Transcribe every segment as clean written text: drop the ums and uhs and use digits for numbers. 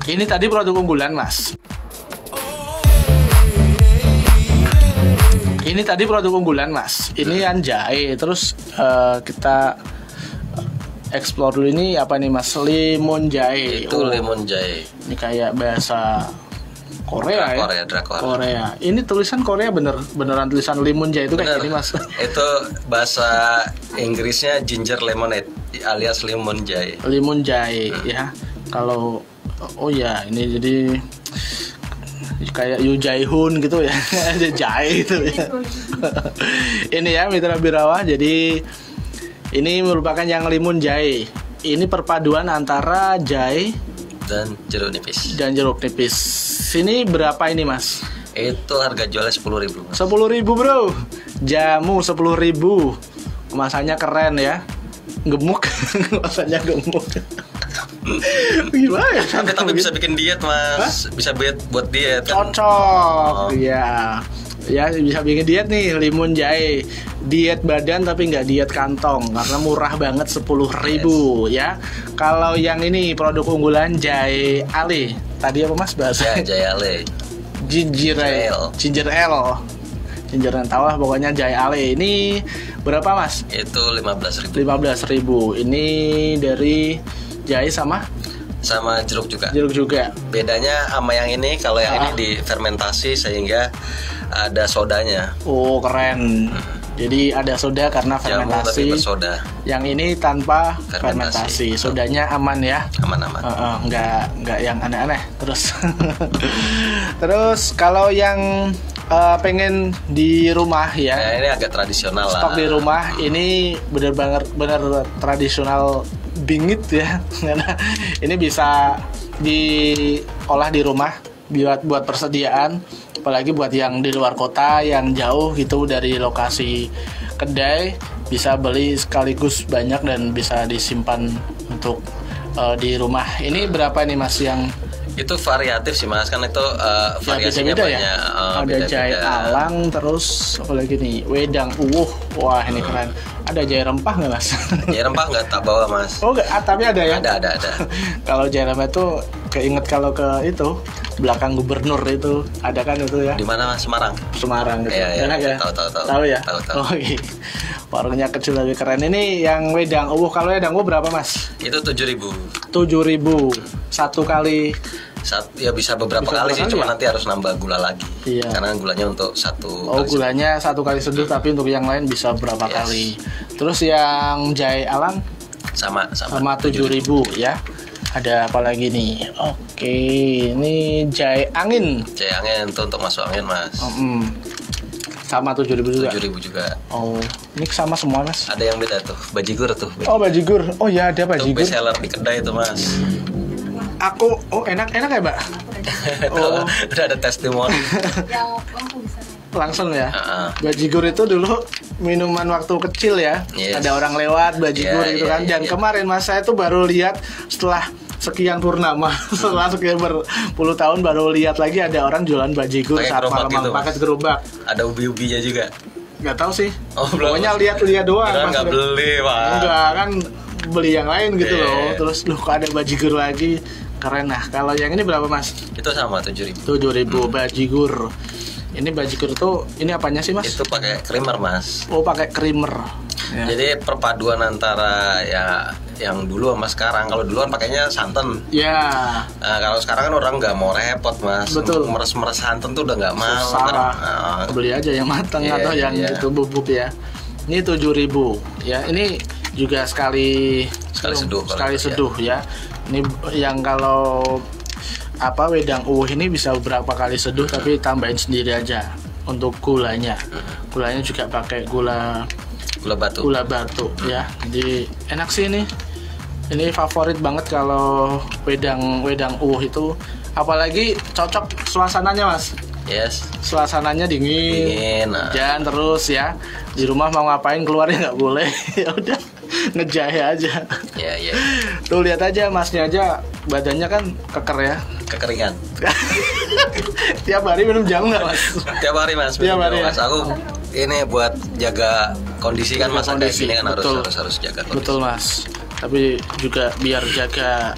Ini tadi produk unggulan mas. Ini tadi produk unggulan mas. Ini kan jahe. Terus kita explore dulu ini apa nih mas? Limun jahe. Itu limun jahe. Ini kayak bahasa Korea ya. Drakor. Korea. Ini tulisan Korea beneran tulisan limun jahe itu kayak gini mas. Itu bahasa Inggrisnya ginger lemonade alias limun jahe. Limun jahe ya. Kalau oh ya ini jadi kayak Yu Jae-hoon gitu ya. Ada jahe itu ya. Ini ya Mitra Birawa. Jadi ini merupakan yang limun jahe. Ini perpaduan antara jahe dan jeruk nipis. Sini berapa ini mas? Itu harga jualnya 10.000. 10.000 bro. Jamu 10.000. Kemasannya keren ya. Gemuk. Kemasannya gemuk. Gimana ya? Tapi bisa bikin diet mas. Hah? Bisa buat diet kan? Cocok. Iya. Ya bisa bikin diet nih limun jahe. Diet badan tapi nggak diet kantong karena murah banget 10.000 ya. Kalau yang ini produk unggulan jahe ale. Tadi apa mas bahasa? Ya, jahe ale. Ginger ale. Ginger yang tahu lah pokoknya jahe ale. Ini berapa mas? Itu 15.000. 15.000. Ini dari jahe sama jeruk juga. Bedanya sama yang ini, kalau yang ini difermentasi sehingga ada sodanya. Oh keren. Jadi ada soda karena fermentasi. Yang ini tanpa fermentasi. Sodanya aman ya. Aman. Nggak yang aneh-aneh. Terus kalau yang pengen di rumah ya. Ini agak tradisional lah. Stok di rumah ini bener tradisional bingit ya. Karena ini bisa diolah di rumah buat persediaan, apalagi buat yang di luar kota yang jauh gitu dari lokasi kedai, bisa beli sekaligus banyak dan bisa disimpan untuk di rumah. Ini berapa nih mas yang itu variatif sih mas, kan itu variasinya beda-beda banyak ya? Ada jahe alang, terus apa lagi nih, wedang wah ini keren. Ada jahe rempah nggak mas? Jahe rempah nggak tak bawa mas. Oh nggak, tapi ada ya? Ada. Kalau jahe rempah itu keinget kalau ke itu belakang gubernur itu ada kan itu ya? Di mana mas? Semarang gitu. Iya. Tahu ya? Tahu. Oh iya. Warungnya kecil tapi keren. Ini yang wedang kalau wedang berapa mas? Itu 7.000. 7.000 satu kali. Ya bisa beberapa kali sih, cuma nanti harus nambah gula lagi. Iya. Karena gulanya untuk satu. Gulanya satu kali seduh, tapi untuk yang lain bisa berapa kali. Terus yang jahe alang sama 7.000 ya. Ada apa lagi nih? Oke, ini jahe angin. Jahe angin tuh untuk masuk angin mas. Sama 7.000 juga. 7.000 juga. Oh, ini sama semua mas. Ada yang beda tuh, bajigur tuh. Bajigur. Oh ya ada bajigur. Itu best seller di kedai itu mas. Enak ya mbak. Udah ada testimoni. Langsung ya. Bajigur itu dulu minuman waktu kecil ya. Yes. Ada orang lewat bajigur gitu kan. Dan kemarin mas saya tuh baru lihat setelah sekian purnama, setelah sekian berpuluh tahun baru lihat lagi ada orang jualan bajigur saat malam paket gerobak. Ada ubi-ubinya juga. Nggak tahu sih. Pokoknya lihat doang. Nggak beli pak. Enggak kan beli yang lain gitu loh. Terus kok ada bajigur lagi. Keren. Nah kalau yang ini berapa mas? Itu sama 7.000. Bajigur. Ini bajigur tuh ini apanya sih mas? Itu pakai creamer mas. Pakai creamer. Ya. Jadi perpaduan antara ya yang dulu sama sekarang. Kalau dulu kan pakainya santan. Ya. Nah, kalau sekarang kan orang nggak mau repot mas. Betul. Meres santan tuh udah nggak mau. Beli aja yang matang atau yang itu bubuk ya. Ini 7.000 ya. Ini juga sekali seduh ya. Ini yang kalau wedang ini bisa beberapa kali seduh tapi tambahin sendiri aja untuk gulanya. Gulanya juga pakai gula batu ya. Jadi enak sih ini. Ini favorit banget kalau wedang itu, apalagi cocok suasananya mas. Yes. Suasananya dingin. Jangan terus ya. Di rumah mau ngapain keluarnya nggak boleh. Ya udah ngejahe aja. Iya. Tuh lihat aja masnya aja badannya kan keker ya. Kekeringan. Tiap hari minum jamu nggak mas? Tiap hari mas. Tiap hari mas. Aku ini buat jaga kondisi kan mas. Kondisi kan harus jaga kondisi. Betul mas. Tapi juga biar jaga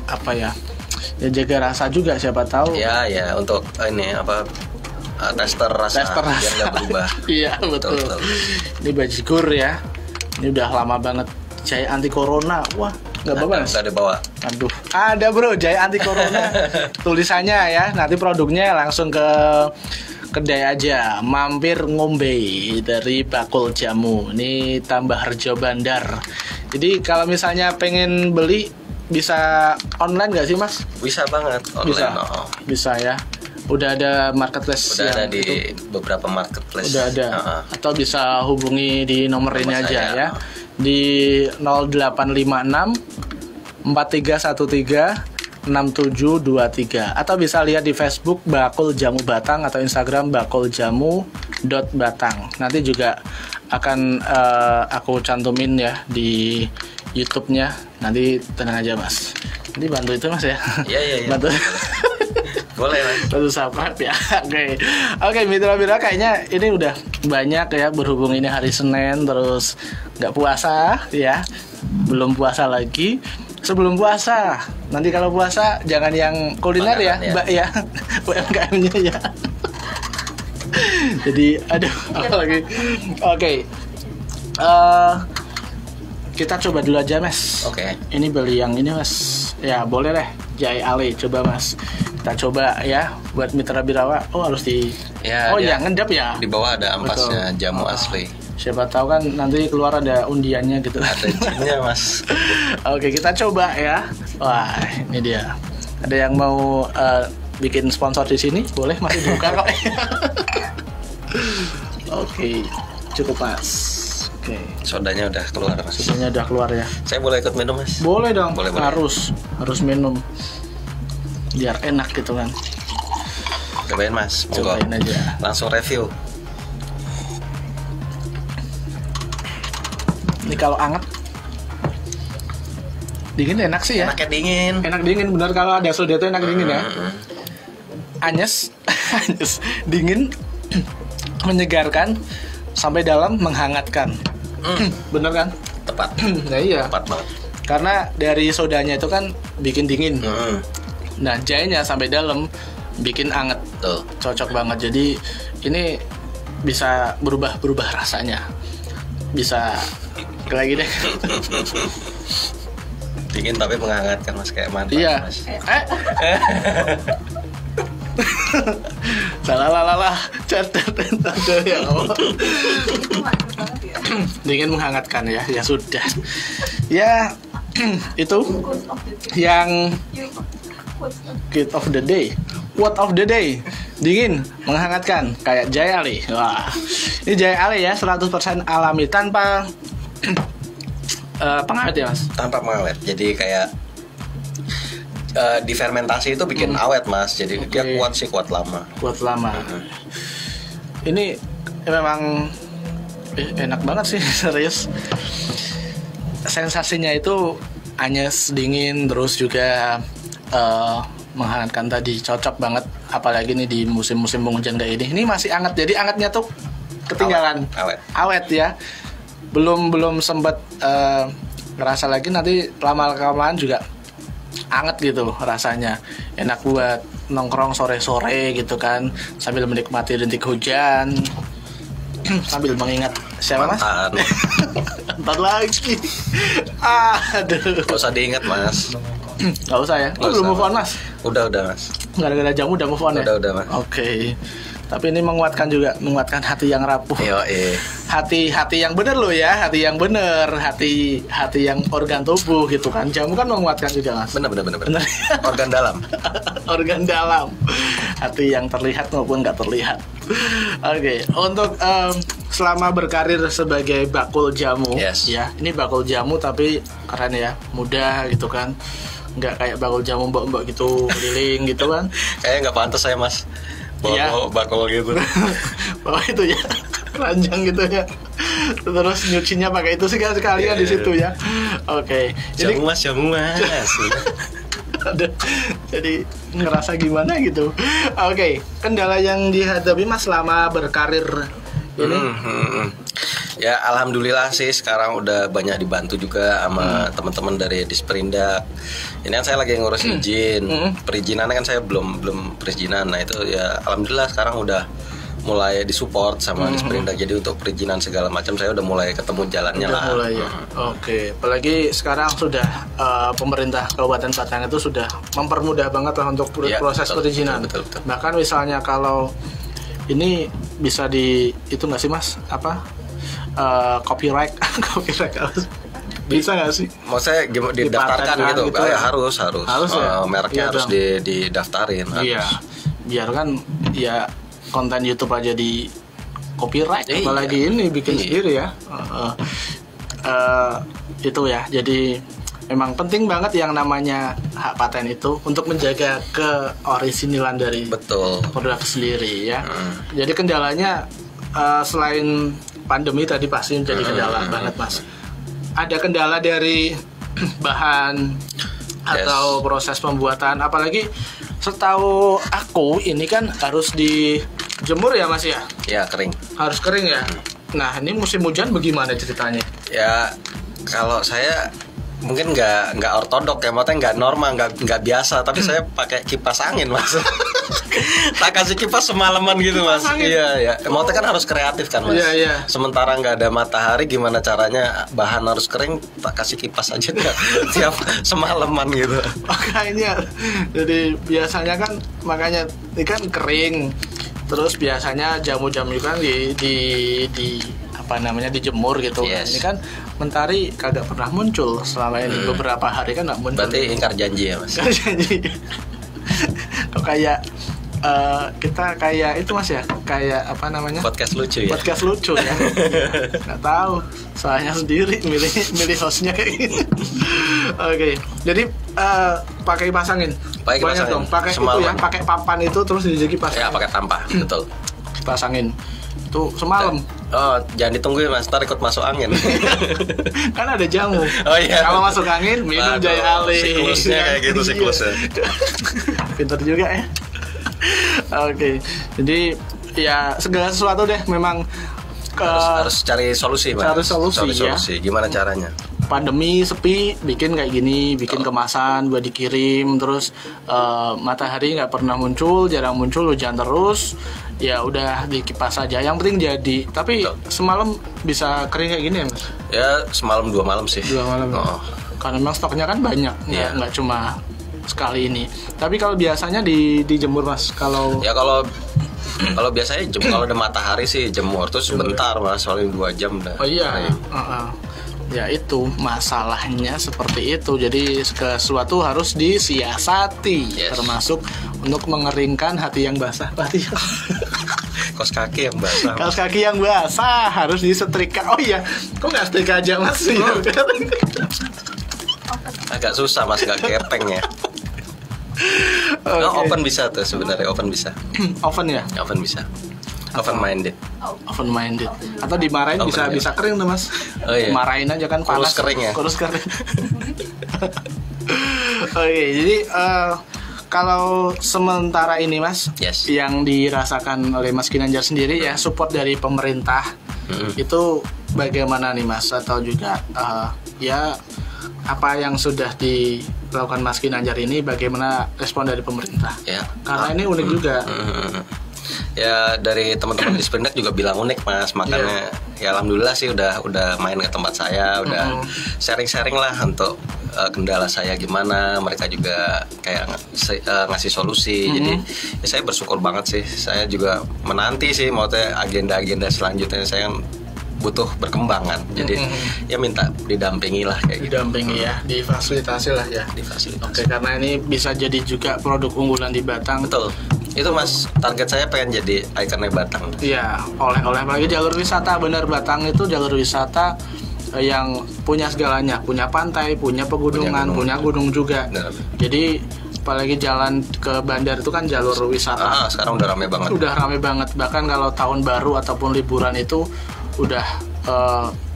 Ya jaga rasa juga, siapa tahu. Ya untuk ini apa, tester rasa biar nggak berubah. Iya betul. Ini bajigur ya. Ini udah lama banget. Jahe anti corona. Wah, nggak bawa. Nggak ada bawa. Aduh, ada bro, jahe anti corona. Tulisannya ya. Nanti produknya langsung ke kedai aja, mampir ngombe dari Bakul Jamu. Ini Tambah Harjo Bandar. Jadi kalau misalnya pengen beli bisa online nggak sih mas? Bisa banget online. Bisa ya. Udah ada marketplace. Udah ada di beberapa marketplace. Udah ada. Atau bisa hubungi di nomor ini aja ya. Di 0856 4313 6723 atau bisa lihat di Facebook Bakul Jamu Batang atau Instagram bakuljamu.batang. Nanti juga akan aku cantumin ya di YouTube-nya. Nanti tenang aja mas. Nanti bantu itu mas ya. Iya. Bantu. Boleh mas. Bantu subscribe ya. Oke, mitra-mitra kayaknya ini udah banyak ya, berhubung ini hari Senin terus nggak puasa ya. Belum puasa lagi. Sebelum puasa, nanti kalau puasa jangan yang kuliner ya, Mbak ya, UMKM-nya ya. Jadi aduh apa lagi. Oke. Kita coba dulu aja mas. Oke. Ini beli yang ini mas. Ya boleh deh, jahe ale coba mas. Kita coba ya buat mitra birawa. Oh harus di. Ya, yang ngendap ya. Di bawah ada ampasnya. Betul. Jamu asli. Siapa tahu kan nanti keluar ada undiannya gitu. Ada jinnya mas. Oke, kita coba ya. Wah ini dia. Ada yang mau bikin sponsor di sini? Boleh, masih buka kok. Oke, cukup mas. Oke. Sodanya udah keluar mas. Sodanya udah keluar ya. Saya boleh ikut minum mas? Boleh dong. Boleh. Harus minum. Biar enak gitu kan. Cobain mas. Cobain aja. Langsung review. Ini kalau anget, dingin enak sih ya. Enaknya dingin. Enak dingin benar, kalau ada soda itu enak dingin ya. Anyes, dingin, menyegarkan, sampai dalam menghangatkan. Bener kan? Tepat. Nah iya. Tepat banget. Karena dari sodanya itu kan bikin dingin. Nah jahenya sampai dalam bikin anget. Tuh. Cocok banget. Jadi ini bisa berubah rasanya. Bisa lagi deh. Dingin tapi menghangatkan mas, kayak mantap. Iya. Mas. Salah ya Allah. Dingin menghangatkan ya. Ya sudah. Ya itu yang Quote of the day. Quote of the day. Dingin menghangatkan kayak jahe ale. Wah. Ini jahe ale ya, 100% alami tanpa pengawet ya mas? Tanpa pengawet. Jadi kayak difermentasi itu bikin awet mas. Jadi dia kuat lama. Kuat lama. Ini memang enak banget sih, serius. Sensasinya itu anyes, dingin, terus juga menghangatkan tadi, cocok banget. Apalagi nih di musim-musim penghujan kayak ini. Ini masih anget, jadi angetnya tuh ketinggalan. Awet ya. Belum sempat ngerasa lagi, nanti lama-kelamaan juga anget gitu rasanya. Enak buat nongkrong sore-sore gitu kan, sambil menikmati rintik hujan, sambil mengingat siapa mas? Ntar lagi. Aduh. Gak usah diingat mas. Gak usah ya? Belum move on mas? Udah mas. Gara-gara jamu udah move on ya? Udah mas. Oke. Tapi ini menguatkan hati yang rapuh. Hati yang bener loh ya, hati yang bener, hati yang organ tubuh gitu kan. Jamu kan menguatkan juga mas. Bener. Organ dalam. Organ dalam. Hati yang terlihat maupun nggak terlihat. Oke. Untuk selama berkarir sebagai bakul jamu, ya ini bakul jamu tapi keren ya, mudah gitu kan. Nggak kayak bakul jamu mbak gitu keliling gitu kan. Kayaknya nggak pantas saya mas. Bawa bakul gitu. Bawa itu ya, ranjang gitu ya. Terus nyucinya pakai itu sekalian di situ ya. Oke. Jamu mas. Jadi ngerasa gimana gitu. Oke. Kendala yang dihadapi mas selama berkarir ini? Ya alhamdulillah sih sekarang udah banyak dibantu juga sama teman-teman dari Disperindak Ini kan saya lagi ngurus izin. Perizinannya kan saya belum perizinan. Nah itu ya alhamdulillah sekarang udah mulai disupport sama Disperindak. Jadi untuk perizinan segala macam saya udah mulai ketemu jalannya udah lah. Mulai ya. Oke. Apalagi sekarang sudah pemerintah Kabupaten Batang itu sudah mempermudah banget lah untuk proses perizinan. Betul. Bahkan misalnya kalau ini bisa itu nggak sih Mas? Copyright bisa nggak sih? Maksudnya didaftarkan gitu? Ya, harus ya? Mereknya harus didaftarin. Iya, biar kan ya konten YouTube aja di copyright, apalagi ini bikin sendiri ya. Itu ya, jadi memang penting banget yang namanya hak paten itu untuk menjaga keorisinalan dari produk sendiri ya. Jadi kendalanya selain pandemi tadi pasti menjadi kendala banget Mas. Ada kendala dari bahan atau proses pembuatan, apalagi setahu aku ini kan harus dijemur ya Mas ya? Ya kering. Harus kering ya. Nah ini musim hujan bagaimana ceritanya? Ya kalau saya mungkin nggak ortodok ya, maksudnya nggak normal, nggak biasa, tapi saya pakai kipas angin Mas. Tak kasih kipas semalaman gitu Mas. Iya. Maksudnya kan harus kreatif kan Mas. Iya. Sementara nggak ada matahari, gimana caranya bahan harus kering, tak kasih kipas aja tiap semalaman gitu. Makanya, jadi biasanya kan makanya ini kan kering, terus biasanya jamu-jamu kan di dijemur gitu. Yes. Ini kan mentari kagak pernah muncul selama ini, beberapa hari kan nggak muncul. Berarti ingkar janji ya Mas. Ingkar janji. Kok kayak kita kayak itu Mas ya, kayak podcast lucu ya. Podcast lucu ya. Nggak tahu, soalnya sendiri milih hostnya kayak gini. Oke. Jadi pakai pasangin. Banyak dong. Pakai itu ya, pakai papan itu terus dikipas. Ya pakai tampah, betul. Pasangin. Itu semalam. Jangan ditungguin Mas, ntar ikut masuk angin. Kan ada jamu. Iya. Kalau masuk angin minum Jaya Ale. Siklusnya kayak gitu siklusnya. Pintar juga ya. Oke. Jadi ya segala sesuatu deh memang harus cari solusi Mas. Cari solusi. Gimana caranya? Pandemi sepi, bikin kayak gini, bikin kemasan buat dikirim, terus matahari nggak pernah muncul, jarang muncul, hujan terus, ya udah dikipas aja. Yang penting jadi. Tapi semalam bisa kering kayak gini ya Mas? Ya semalam 2 malam sih. 2 malam. Karena memang stoknya kan banyak, nggak cuma sekali ini. Tapi kalau biasanya dijemur Mas, kalau biasanya kalau ada matahari sih jemur, terus sebentar Mas, soalnya 2 jam dah. Oh iya. Ya itu masalahnya seperti itu. Jadi sesuatu harus disiasati, termasuk untuk mengeringkan hati yang basah. Kaos kaki yang basah harus disetrika. Oh iya, kok nggak setrika aja Mas? Agak susah Mas, nggak kepeng ya. Oven bisa tuh sebenarnya, oven bisa. Oven ya? Oven bisa. Open minded atau dimarahin bisa kering tuh Mas. Marahin aja kan panas, kurus kering. Oke, jadi kalau sementara ini Mas, yang dirasakan oleh Mas Ginanjar sendiri ya, support dari pemerintah itu bagaimana nih Mas, atau juga ya apa yang sudah dilakukan Mas Ginanjar ini, bagaimana respon dari pemerintah? Karena ini unik juga. Ya dari teman-teman di Disperindak juga bilang unik Mas, makanya ya alhamdulillah sih udah main ke tempat saya, udah sharing-sharing lah untuk kendala saya gimana, mereka juga kayak ngasih solusi. Jadi ya saya bersyukur banget sih. Saya juga menanti sih maksudnya agenda-agenda selanjutnya, saya butuh berkembang kan. Jadi ya minta didampingi lah kayak didampingi ya, difasilitasi lah ya. Oke, karena ini bisa jadi juga produk unggulan di Batang. Betul. Itu Mas, target saya pengen jadi ikonnya Batang. Iya, oleh-oleh lagi jalur wisata. Benar, Batang itu jalur wisata yang punya segalanya, punya pantai, punya pegunungan, punya gunung juga. Benar. Jadi apalagi jalan ke bandar itu kan jalur wisata. Sekarang udah rame banget. Bahkan kalau tahun baru ataupun liburan itu udah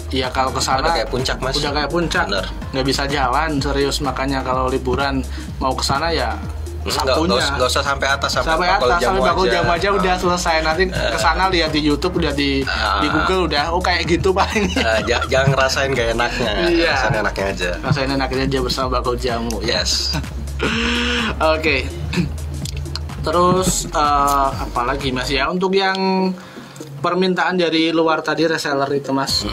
ya kalau kesana udah kayak puncak Mas. Udah kayak puncak. Nggak bisa jalan serius, makanya kalau liburan mau kesana ya sabtunya. Nggak usah sampai atas, sampai bakul jamu aja udah selesai. Nanti kesana lihat di YouTube, udah di Google udah, kayak gitu paling. Jangan ngerasain gak enaknya, rasain enaknya aja. Rasain enaknya aja bersama bakul jamu. Yes. Oke. Terus apalagi Mas ya, untuk yang permintaan dari luar tadi reseller itu Mas,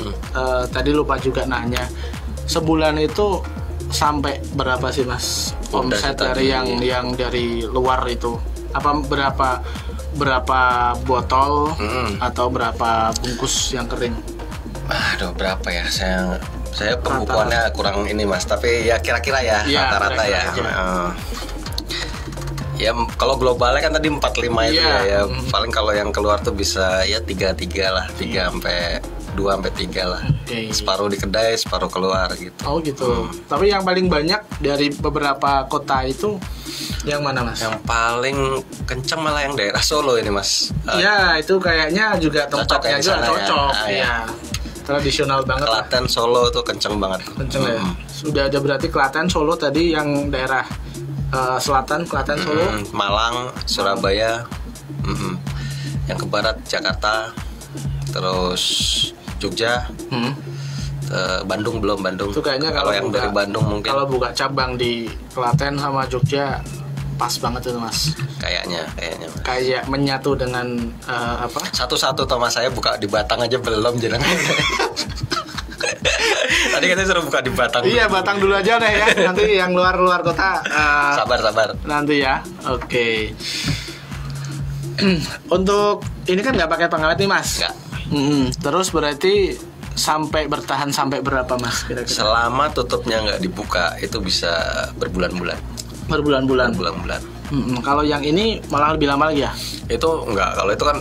tadi lupa juga nanya, sebulan itu sampai berapa sih Mas omset dari yang dari luar itu? Apa berapa botol atau berapa bungkus yang kering? Aduh, berapa ya? Saya pembukuannya kurang ini Mas, tapi ya kira-kira ya rata-rata ya. Ya kalau globalnya kan tadi 45 itu ya. Paling kalau yang keluar tuh bisa ya 3 lah, 3 sampai 2 sampai 3 lah. Separuh di kedai, separuh keluar gitu. Oh gitu. Tapi yang paling banyak dari beberapa kota itu yang mana Mas? Yang paling kenceng malah yang daerah Solo ini Mas. Iya, itu kayaknya juga tempatnya juga cocok. Iya. Tradisional banget. Klaten, Solo tuh kenceng banget. Kenceng ya. Sudah ada berarti Klaten, Solo tadi yang daerah selatan, Klaten, Solo, Malang, Surabaya, yang ke barat Jakarta, terus Jogja, Bandung belum Bandung. Itu kayaknya kalau yang dari Bandung mungkin. Kalau buka cabang di Klaten sama Jogja pas banget itu Mas. Kayaknya. Kayak menyatu dengan apa? Satu-satu Thomas, saya buka di Batang aja belum jenengan. Tadi katanya suruh buka di Batang. Iya, Batang dulu aja deh ya. Nanti yang luar kota sabar. Nanti ya. Oke. Untuk ini kan nggak pakai pengawet nih Mas. Nggak. Terus berarti bertahan sampai berapa Mas kira-kira? Selama tutupnya nggak dibuka itu bisa berbulan-bulan. Kalau yang ini malah lebih lama lagi ya? Itu enggak,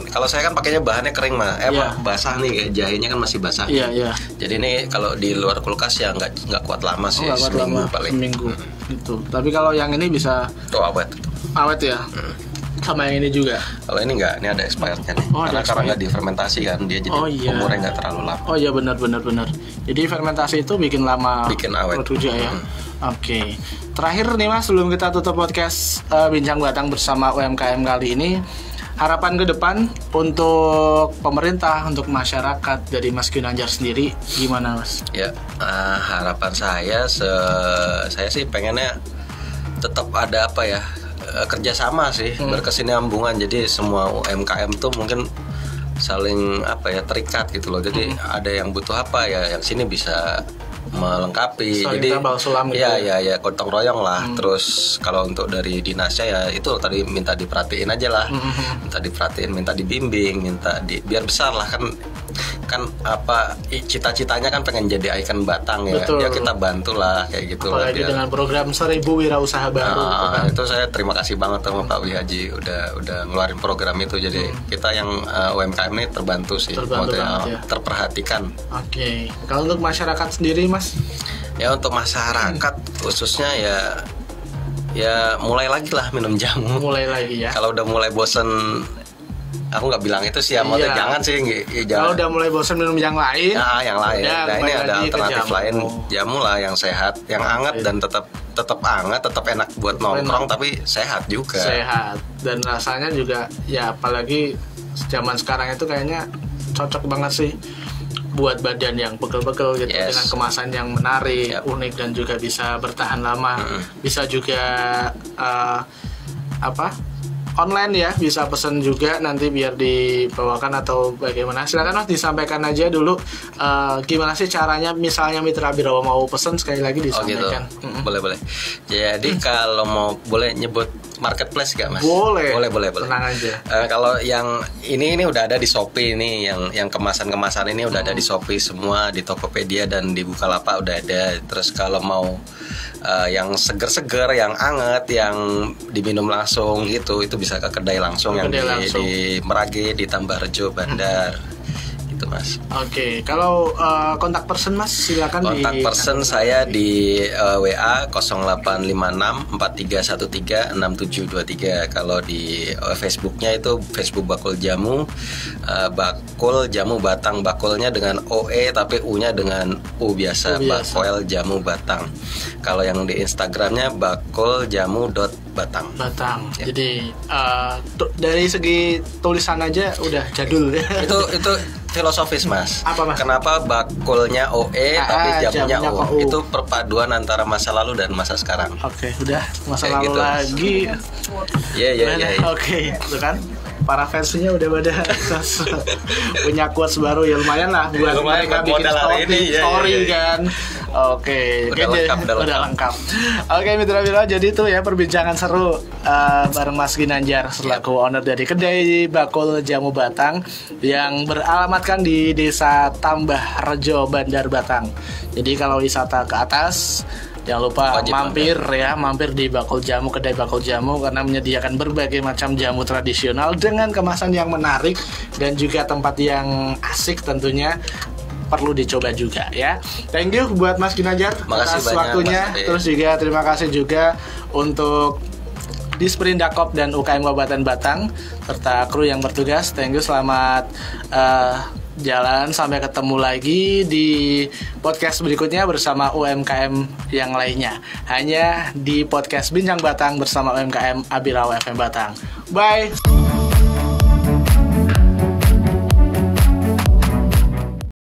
kalau saya kan pakainya bahannya kering mah, basah nih, kayak jahenya kan masih basah. Iya. Jadi ini kalau di luar kulkas ya nggak kuat lama sih, seminggu paling. Seminggu gitu. Tapi kalau yang ini bisa awet. Awet ya. Sama yang ini juga. Kalau ini enggak, ini ada expirednya nih. Karena nggak difermentasi kan dia, jadi umurnya nggak terlalu lama. Oh iya, benar. Jadi fermentasi itu bikin lama, bikin awet juga ya. Oke. Terakhir nih Mas, sebelum kita tutup podcast Bincang Batang bersama UMKM kali ini, harapan ke depan untuk pemerintah, untuk masyarakat dari Mas Ginanjar sendiri gimana Mas? Ya, harapan saya sih pengennya tetap ada kerjasama sih, berkesinambungan. Jadi semua UMKM tuh mungkin saling terikat gitu loh. Jadi ada yang butuh apa ya, yang sini bisa melengkapi. Jadi ya gotong royong lah. Terus kalau untuk dari dinasnya ya itu tadi minta diperhatiin aja lah. Minta diperhatiin, minta dibimbing, biar besar lah kan cita-citanya kan pengen jadi ikon Batang ya. Betul. Ya kita bantulah kayak gitu. Apalagi dengan program 1000 wirausaha baru. Itu saya terima kasih banget sama Pak Wihaji udah ngeluarin program itu. Jadi kita yang UMKM ini terbantu sih, terperhatikan. Oke. Kalau untuk masyarakat sendiri Mas? Ya untuk masyarakat khususnya ya mulai lagi lah minum jamu. Mulai lagi ya. Kalau udah mulai bosen, aku nggak bilang itu sih ya, maksudnya jangan sih. Kalau udah mulai bosan minum yang lain, yang lain. Nah ini ada alternatif lain, jamu lah yang sehat, yang hangat dan tetap hangat, tetap enak buat nongkrong, tapi sehat juga. Sehat dan rasanya juga ya, apalagi zaman sekarang itu kayaknya cocok banget sih buat badan yang pegel-pegel gitu, dengan kemasan yang menarik, unik dan juga bisa bertahan lama. Bisa juga online ya, bisa pesen juga nanti biar dibawakan atau bagaimana. Silakan Mas disampaikan aja dulu gimana sih caranya, misalnya Mitra Birawa mau pesen, sekali lagi disampaikan. Boleh. Jadi kalau mau boleh nyebut marketplace gak Mas? Boleh. Tenang aja. Kalau yang ini udah ada di Shopee nih, yang kemasan ini udah ada di Shopee semua, di Tokopedia dan di Bukalapak udah ada. Terus kalau mau yang seger-seger, yang anget, yang diminum langsung gitu, itu bisa ke kedai langsung yang di Merage, di Tambarjo, Bandar. Gitu Mas. Oke. Kalau kontak person Mas silakan. Kontak person saya di WA 0856 4313 6723. Kalau di Facebooknya itu Facebook Bakul Jamu, Bakul Jamu Batang, bakulnya dengan OE tapi U-nya dengan U biasa. Bakoel Jamu Batang. Kalau yang di Instagramnya bakuljamu.batang. Batang. Ya. Jadi dari segi tulisan aja udah jadul. Itu filosofis, Mas. Apa, Mas? Kenapa bakulnya OE tapi jamunya O? Itu perpaduan antara masa lalu dan masa sekarang. Oke, udah masa kayak lalu gitu. lagi. Iya. Oke, itu kan. Para fansnya udah pada punya quotes baru ya, lumayan lah buat mereka bikin story kan. Oke, udah lengkap. Oke, mitra-mitra, jadi itu ya perbincangan seru bareng Mas Ginanjar selaku owner dari kedai bakul jamu Batang yang beralamatkan di Desa Tambah Rejo, Bandar Batang. Jadi kalau wisata ke atas jangan lupa mampir di bakul jamu, kedai bakul jamu, karena menyediakan berbagai macam jamu tradisional dengan kemasan yang menarik dan juga tempat yang asik tentunya. Perlu dicoba juga ya. Thank you buat Mas Ginanjar atas waktunya. Terus juga terima kasih juga untuk Disperindak dan UKM Kabupaten Batang serta kru yang bertugas. Thank you, selamat jalan, sampai ketemu lagi di podcast berikutnya bersama UMKM yang lainnya, hanya di podcast Bincang Batang bersama UMKM Abirawa FM Batang. Bye.